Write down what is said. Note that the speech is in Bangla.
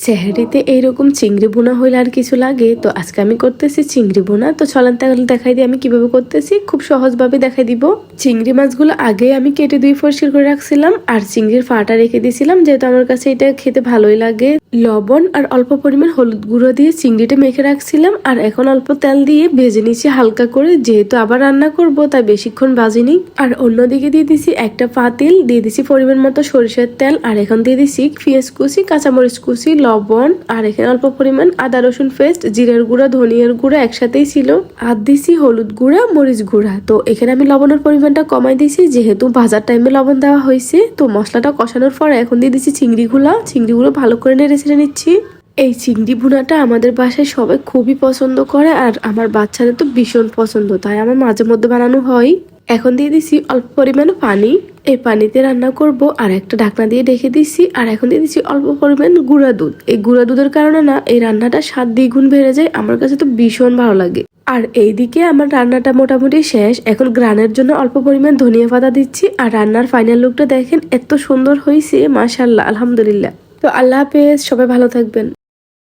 সেহরিতে এইরকম চিংড়ি ভুনা হইলে আর কিছু লাগে। তো আজকে আমি করতেছি চিংড়ি ভুনা। তো চলেন তাহলে দেখাই দিই আমি কিভাবে করতেছি, খুব সহজভাবে দেখাই দিব। চিংড়ি মাছগুলো আগে আমি কেটে দুই পরিষ্কার করে রাখছিলাম আর চিংড়ির ফাটা রেখে দিয়েছিলাম, যেহেতু আমার কাছে এটা খেতে ভালোই লাগে। লবণ আর অল্প পরিমাণ হলুদ গুঁড়ো দিয়ে চিংড়িটা মেখে রাখছিলাম আর এখন অল্প তেল দিয়ে ভেজে নিচ্ছি হালকা করে, যেহেতু আবার রান্না করব তাই বেশিক্ষণ ভাজিনি। আর অন্যদিকে দিয়ে দিছি একটা পাতিল, দিয়ে দিছি পরিমাণ মতো সরিষার তেল আর এখন দিয়ে দিছি পেঁয়াজ কুচি, কাঁচামরিচ কুচি, লবণ আর এখানে অল্প পরিমাণ আদা রসুন পেস্ট, জিরার গুঁড়া, ধনিয়ার গুঁড়া একসাথেই ছিল। আর দিছি হলুদ গুঁড়া, মরিচ গুঁড়া। তো এখানে আমি লবণের পরিমাণটা কমাই দিছি, যেহেতু ভাজার টাইমে লবণ দেওয়া হয়েছে। তো মশলাটা কষানোর পর এখন দিয়ে দিছি চিংড়িগুলো ভালো করে নেড়ে ছেড়ে নিচ্ছি। এই চিংড়ি ভুনাটা আমাদের বাসায় সবাই খুবই পছন্দ করে আর আমার বাচ্চাদের তো ভীষণ পছন্দ, তাই আমার মাঝে মধ্যে বানানো হয়। এখন দিয়ে দিছি অল্প পরিমাণ পানি, এই পানিতে রান্না করব আর একটা ঢাকনা দিয়ে রেখে দিছি। আর এখন দিয়ে দিচ্ছি অল্প পরিমাণ গুঁড়া দুধ। এই গুঁড়া দুধের কারণে না এই রান্নাটা স্বাদ দ্বিগুণ বেড়ে যায়, আমার কাছে তো ভীষণ ভালো লাগে। আর এইদিকে আমার রান্নাটা মোটামুটি শেষ, এখন গ্রানের জন্য অল্প পরিমাণ ধনিয়া পাতা দিচ্ছি। আর রান্নার ফাইনাল লুকটা দেখেন, এত সুন্দর হয়েছে, মাশাআল্লাহ, আলহামদুলিল্লাহ। তো আল্লাহ হাফেজ, সবাই ভালো থাকবেন।